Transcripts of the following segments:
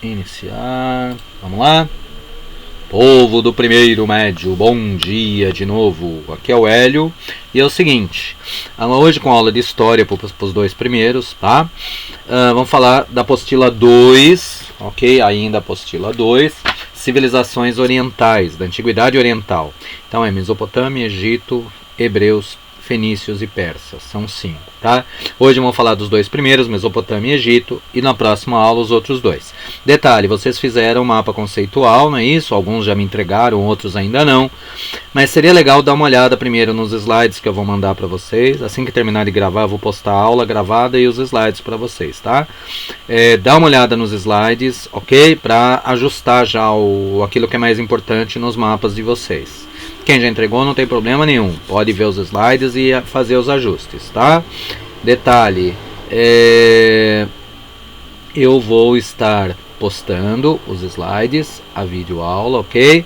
Iniciar. Vamos lá. Povo do primeiro médio, bom dia de novo. Aqui é o Hélio. E é o seguinte, hoje com a aula de história para os dois primeiros, tá? Vamos falar da apostila 2, ok? Ainda apostila 2, civilizações orientais, da antiguidade oriental. Então é Mesopotâmia, Egito, Hebreus, Fenícios e Persas, são 5, tá? Hoje vamos falar dos dois primeiros, Mesopotâmia e Egito, e na próxima aula os outros dois. Detalhe, vocês fizeram um mapa conceitual, não é isso? Alguns já me entregaram, outros ainda não. Mas seria legal dar uma olhada primeiro nos slides que eu vou mandar para vocês. Assim que terminar de gravar, eu vou postar a aula gravada e os slides para vocês, tá? Dá uma olhada nos slides, ok? Para ajustar já aquilo que é mais importante nos mapas de vocês. Quem já entregou não tem problema nenhum, pode ver os slides e fazer os ajustes, tá? Detalhe, eu vou estar postando os slides, a videoaula, ok?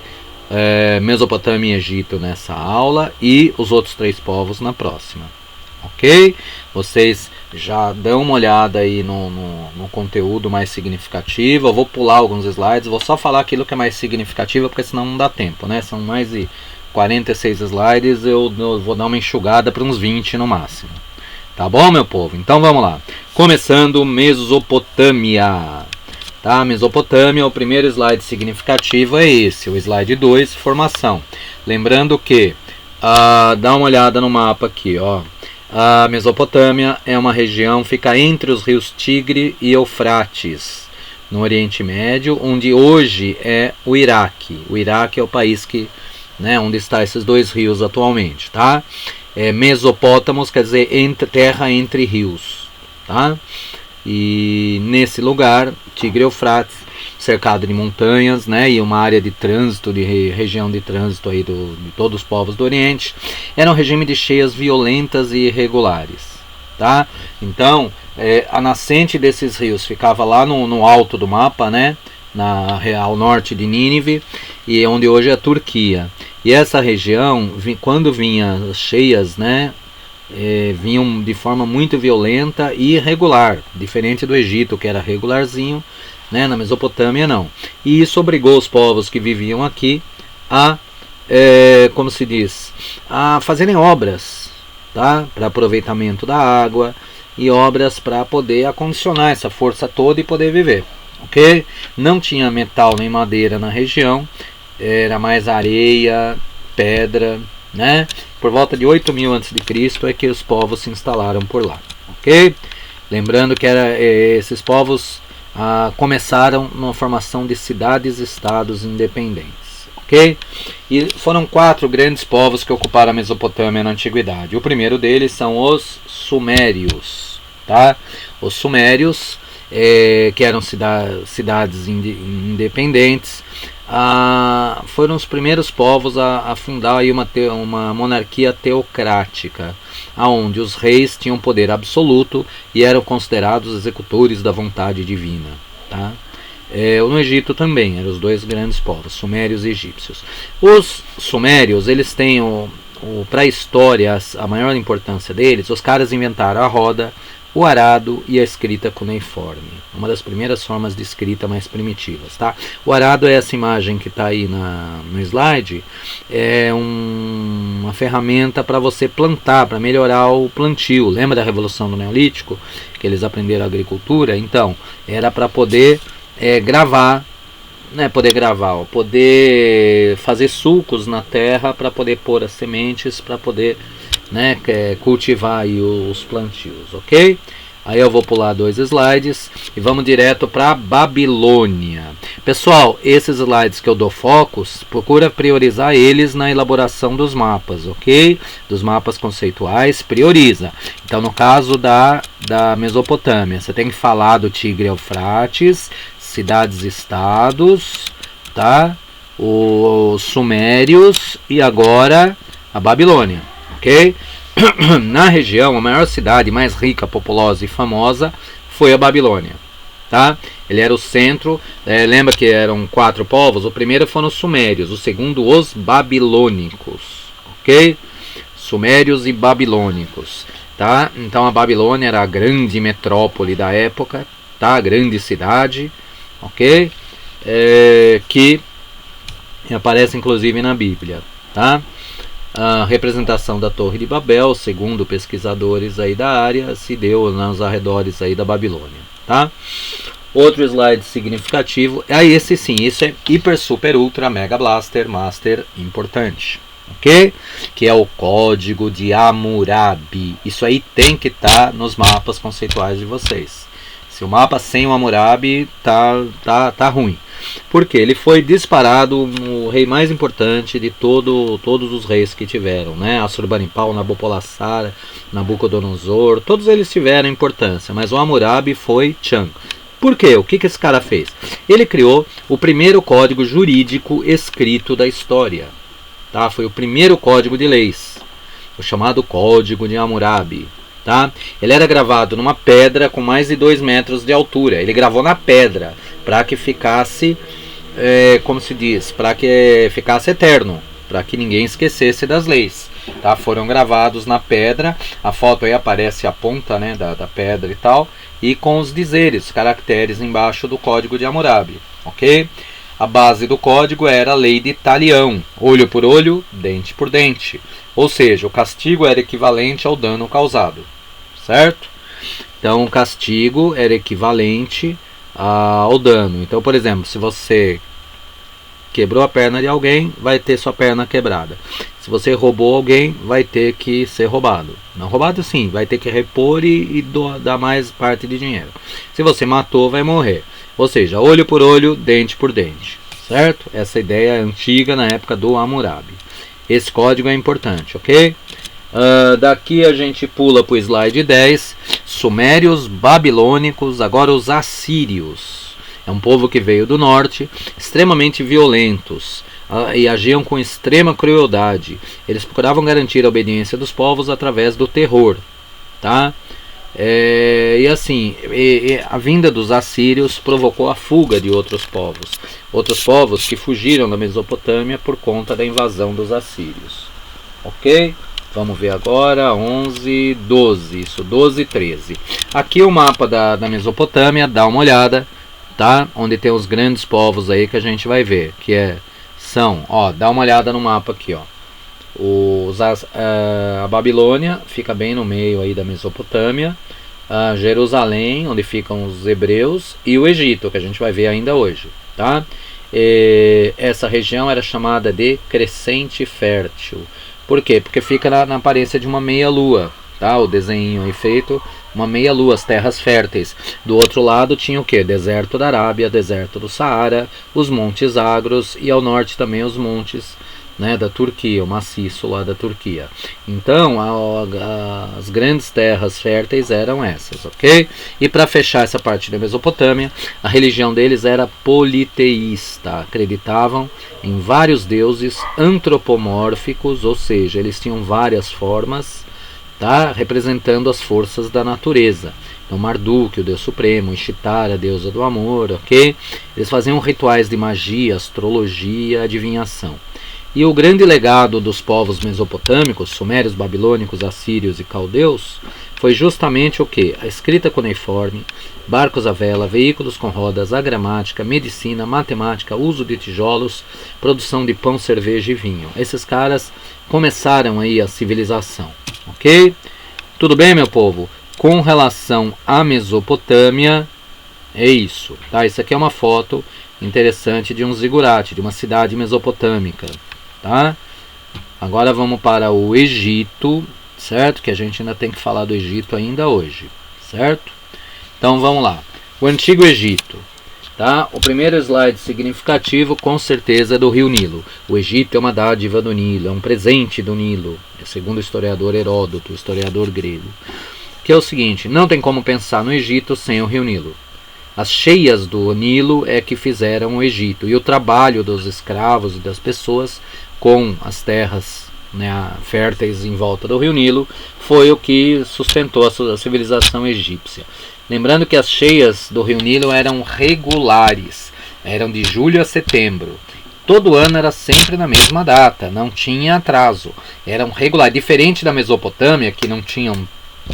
Mesopotâmia e Egito nessa aula e os outros 3 povos na próxima, ok? Vocês já dão uma olhada aí no conteúdo mais significativo. Eu vou pular alguns slides, vou só falar aquilo que é mais significativo, porque senão não dá tempo, né? São mais de 46 slides, eu vou dar uma enxugada para uns 20 no máximo. Tá bom, meu povo? Então vamos lá. Começando Mesopotâmia. Tá? Mesopotâmia, o primeiro slide significativo é esse, o slide 2, formação. Lembrando que, dá uma olhada no mapa aqui, ó. A Mesopotâmia é uma região, fica entre os rios Tigre e Eufrates, no Oriente Médio, onde hoje é o Iraque. O Iraque é o país que, onde estão esses 2 rios atualmente, tá? Mesopótamos quer dizer terra entre rios, tá? E nesse lugar, Tigre e Eufrates, cercado de montanhas, e uma área de trânsito, região de trânsito aí de todos os povos do Oriente, era um regime de cheias violentas e irregulares, tá? Então, a nascente desses rios ficava lá no alto do mapa, ao norte de Nínive, e onde hoje é a Turquia. E essa região, quando vinha cheias, vinham de forma muito violenta e irregular, diferente do Egito, que era regularzinho, na Mesopotâmia não. E isso obrigou os povos que viviam aqui a, como se diz, a fazerem obras, tá? Para aproveitamento da água e obras para poder acondicionar essa força toda e poder viver. Ok? Não tinha metal nem madeira na região, era mais areia, pedra, Por volta de 8.000 a.C. é que os povos se instalaram por lá, ok? Lembrando que esses povos começaram na formação de cidades-estados independentes, ok? E foram 4 grandes povos que ocuparam a Mesopotâmia na antiguidade. O primeiro deles são os Sumérios, tá? Os Sumérios, que eram cidades independentes, foram os primeiros povos a fundar aí uma monarquia teocrática, onde os reis tinham poder absoluto e eram considerados executores da vontade divina, tá? No Egito também, eram os 2 grandes povos, sumérios e egípcios. Os sumérios, eles têm para a história, a maior importância deles. Os caras inventaram a roda, o arado e a escrita cuneiforme, uma das primeiras formas de escrita mais primitivas, tá? O arado é essa imagem que está aí no slide, é uma ferramenta para você plantar, para melhorar o plantio. Lembra da Revolução do Neolítico, que eles aprenderam a agricultura? Então, era para poder gravar, poder fazer sulcos na terra para poder pôr as sementes, para poder cultivar aí os plantios, ok? Aí eu vou pular 2 slides e vamos direto para Babilônia. Pessoal, esses slides que eu dou focos, procura priorizar eles na elaboração dos mapas, ok? Dos mapas conceituais, prioriza. Então, no caso da Mesopotâmia, você tem que falar do Tigre e Eufrates, cidades-estados, tá? Os Sumérios e agora a Babilônia. Okay? Na região, a maior cidade mais rica, populosa e famosa foi a Babilônia, tá? Ele era o centro, lembra que eram 4 povos? O primeiro foram os Sumérios, o segundo os Babilônicos, ok? Sumérios e Babilônicos, tá? Então a Babilônia era a grande metrópole da época, tá? A grande cidade, ok? Que aparece inclusive na Bíblia, tá? A representação da Torre de Babel, segundo pesquisadores aí da área, se deu nos arredores aí da Babilônia, tá? Outro slide significativo é esse sim, isso é hiper, super, ultra, mega blaster, master importante, ok? Que é o código de Hammurabi. Isso aí tem que estar nos mapas conceituais de vocês. Se o mapa sem o Hammurabi tá ruim. Porque ele foi disparado o rei mais importante de todos os reis que tiveram, né? Assurbanipal, Nabopolassar, Nabucodonosor, todos eles tiveram importância, mas o Hammurabi foi Chan. Por quê? O que esse cara fez? Ele criou o primeiro código jurídico escrito da história, tá? Foi o primeiro código de leis, o chamado Código de Hammurabi. Tá? Ele era gravado numa pedra com mais de 2 metros de altura. Ele gravou na pedra para que ficasse, como se diz, para que ficasse eterno, para que ninguém esquecesse das leis. Tá? Foram gravados na pedra. A foto aí aparece a ponta, né, da pedra e tal, e com os dizeres, caracteres embaixo do Código de Hammurabi, ok? A base do código era a lei de talião, olho por olho, dente por dente. Ou seja, o castigo era equivalente ao dano causado, certo? Então o castigo era equivalente ao dano. Então, por exemplo, se você quebrou a perna de alguém, vai ter sua perna quebrada. Se você roubou alguém, vai ter que ser roubado. Não roubado sim, vai ter que repor e dar mais parte de dinheiro. Se você matou, vai morrer. Ou seja, olho por olho, dente por dente, certo? Essa ideia é antiga na época do Hammurabi. Esse código é importante, ok? Daqui a gente pula para o slide 10. Sumérios, babilônicos, agora os assírios. É um povo que veio do norte, extremamente violentos e agiam com extrema crueldade. Eles procuravam garantir a obediência dos povos através do terror, tá? E assim, a vinda dos assírios provocou a fuga de outros povos que fugiram da Mesopotâmia por conta da invasão dos assírios, ok? Vamos ver agora, 11, 12, isso, 12 e 13. Aqui o mapa da Mesopotâmia, dá uma olhada, tá? Onde tem os grandes povos aí que a gente vai ver, dá uma olhada no mapa aqui, ó. A Babilônia fica bem no meio aí da Mesopotâmia, Jerusalém, onde ficam os hebreus, e o Egito, que a gente vai ver ainda hoje, tá? Essa região era chamada de Crescente Fértil. Por quê? Porque fica na aparência de uma meia-lua, tá? O desenho aí feito, uma meia-lua, as terras férteis. Do outro lado tinha o quê? Deserto da Arábia, deserto do Saara, os montes Zagros e ao norte também os montes, né, da Turquia, o maciço lá da Turquia. Então, as grandes terras férteis eram essas, ok? E para fechar essa parte da Mesopotâmia, a religião deles era politeísta, acreditavam em vários deuses antropomórficos, ou seja, eles tinham várias formas, tá, representando as forças da natureza. Então, Marduk, o deus supremo, Ishtar, a deusa do amor, ok? Eles faziam rituais de magia, astrologia, adivinhação. E o grande legado dos povos mesopotâmicos, sumérios, babilônicos, assírios e caldeus, foi justamente o que? A escrita cuneiforme, barcos à vela, veículos com rodas, a gramática, medicina, matemática, uso de tijolos, produção de pão, cerveja e vinho. Esses caras começaram aí a civilização, ok? Tudo bem, meu povo? Com relação à Mesopotâmia, é isso, tá? Isso aqui é uma foto interessante de um zigurate, de uma cidade mesopotâmica. Tá? Agora vamos para o Egito, certo? Que a gente ainda tem que falar do Egito ainda hoje, certo? Então vamos lá. O Antigo Egito, tá? O primeiro slide significativo com certeza é do Rio Nilo. O Egito é uma dádiva do Nilo, é um presente do Nilo, segundo o historiador Heródoto, historiador grego. Que é o seguinte, não tem como pensar no Egito sem o Rio Nilo. As cheias do Nilo é que fizeram o Egito, e o trabalho dos escravos e das pessoas com as terras, né, férteis em volta do Rio Nilo foi o que sustentou a civilização egípcia. Lembrando que as cheias do Rio Nilo eram regulares, eram de julho a setembro. Todo ano era sempre na mesma data, não tinha atraso, eram regulares, diferente da Mesopotâmia, que não tinham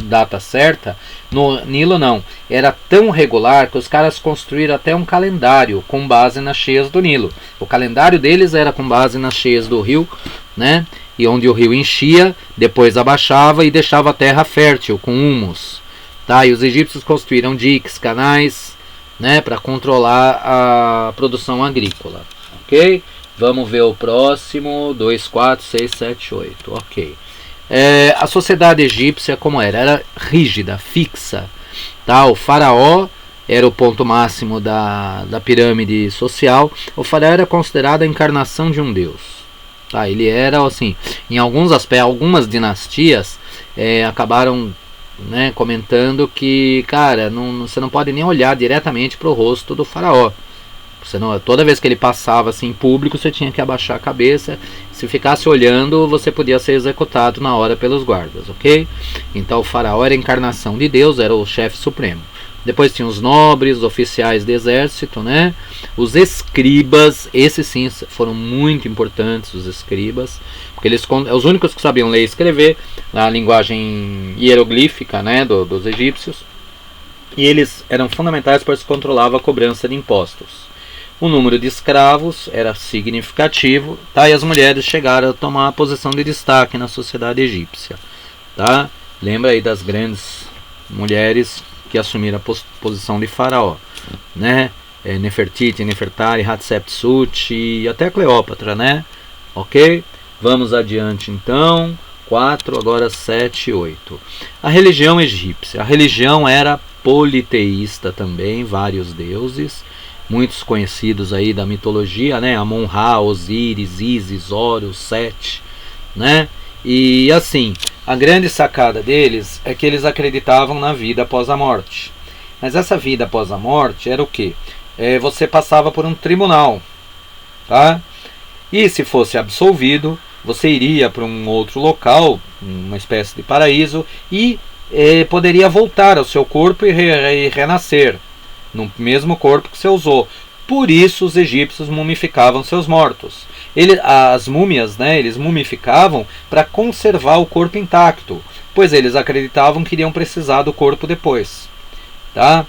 data certa. No Nilo não, era tão regular que os caras construíram até um calendário com base nas cheias do Nilo. O calendário deles era com base nas cheias do rio, né? E onde o rio enchia, depois abaixava e deixava a terra fértil com humus, tá? E os egípcios construíram diques, canais, né, para controlar a produção agrícola, ok? Vamos ver o próximo, 2, 4, 6, 7, 8, ok. A sociedade egípcia como era? Era rígida, fixa, tá? O faraó era o ponto máximo da pirâmide social. O faraó era considerado a encarnação de um deus, tá? Ele era assim, em alguns aspectos, algumas dinastias acabaram, né, comentando que, cara, você não pode nem olhar diretamente para o rosto do faraó. Toda vez que ele passava assim em público, você tinha que abaixar a cabeça. Se ficasse olhando, você podia ser executado na hora pelos guardas, ok? Então o faraó era a encarnação de Deus, era o chefe supremo. Depois tinha os nobres, os oficiais de exército, né? Os escribas, esses sim foram muito importantes, os escribas, porque eles os únicos que sabiam ler e escrever na linguagem hieroglífica, né, dos egípcios. E eles eram fundamentais para se controlar a cobrança de impostos. O número de escravos era significativo, tá? E as mulheres chegaram a tomar a posição de destaque na sociedade egípcia, tá? Lembra aí das grandes mulheres que assumiram a posição de faraó, né? Nefertiti, Nefertari, Hatshepsut e até Cleópatra, né? Ok? Vamos adiante então. 4, agora 7, 8. A religião egípcia. A religião era politeísta também, vários deuses, muitos conhecidos aí da mitologia, né? Amon-Ra, Osíris, Ísis, Horus, Sete, né? E assim, a grande sacada deles é que eles acreditavam na vida após a morte. Mas essa vida após a morte era o quê? Você passava por um tribunal, tá? E se fosse absolvido, você iria para um outro local, uma espécie de paraíso, e poderia voltar ao seu corpo e renascer no mesmo corpo que você usou. Por isso os egípcios mumificavam seus mortos. As múmias, né, eles mumificavam para conservar o corpo intacto, pois eles acreditavam que iriam precisar do corpo depois, tá?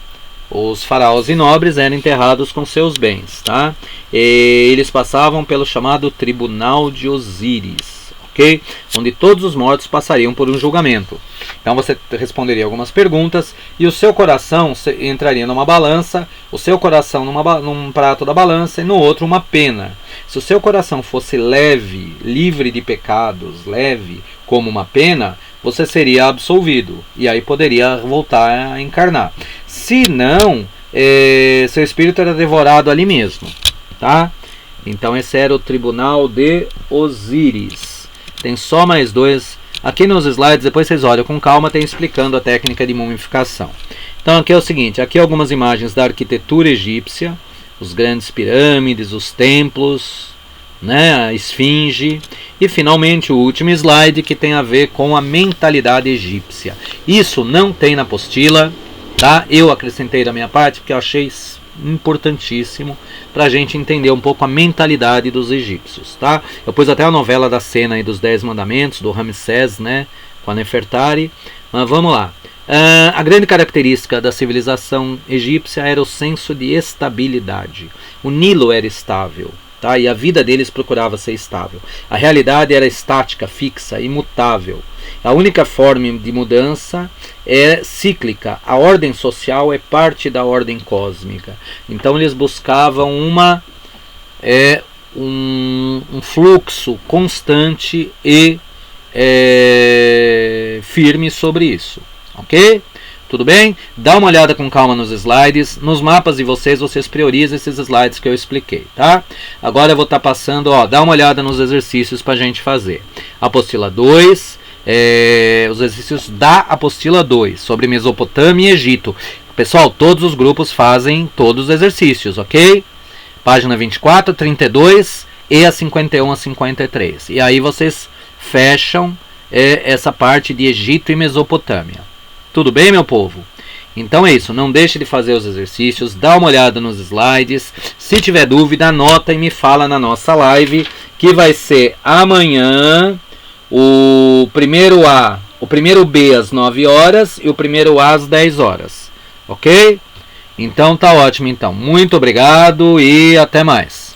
Os faraós e nobres eram enterrados com seus bens, tá? E eles passavam pelo chamado Tribunal de Osíris, ok? Onde todos os mortos passariam por um julgamento. Então você responderia algumas perguntas e o seu coração entraria numa balança, o seu coração num prato da balança e no outro uma pena. Se o seu coração fosse leve, livre de pecados, leve como uma pena, você seria absolvido e aí poderia voltar a encarnar. Se não, seu espírito era devorado ali mesmo, tá? Então esse era o Tribunal de Osíris. Tem só mais dois. Aqui nos slides, depois vocês olham com calma, tem explicando a técnica de mumificação. Então aqui é o seguinte, aqui algumas imagens da arquitetura egípcia, os grandes pirâmides, os templos, né, a esfinge, e finalmente o último slide que tem a ver com a mentalidade egípcia. Isso não tem na apostila, tá? Eu acrescentei da minha parte porque eu achei importantíssimo para a gente entender um pouco a mentalidade dos egípcios, tá? Eu pus até a novela da cena aí dos 10 mandamentos do Ramsés, né, com a Nefertari. Mas vamos lá. A grande característica da civilização egípcia era o senso de estabilidade. O Nilo era estável, tá? E a vida deles procurava ser estável. A realidade era estática, fixa, imutável. A única forma de mudança é cíclica. A ordem social é parte da ordem cósmica. Então eles buscavam um fluxo constante e firme sobre isso. Ok? Tudo bem? Dá uma olhada com calma nos slides. Nos mapas de vocês priorizam esses slides que eu expliquei, tá? Agora eu vou estar passando, dá uma olhada nos exercícios para a gente fazer. Apostila 2, os exercícios da apostila 2, sobre Mesopotâmia e Egito. Pessoal, todos os grupos fazem todos os exercícios, ok? Página 24, 32 e a 51 a 53. E aí vocês fecham essa parte de Egito e Mesopotâmia. Tudo bem, meu povo? Então é isso, não deixe de fazer os exercícios, dá uma olhada nos slides. Se tiver dúvida, anota e me fala na nossa live, que vai ser amanhã, o primeiro A, o primeiro B às 9 horas e o primeiro A às 10 horas. Ok? Então tá ótimo então. Muito obrigado e até mais.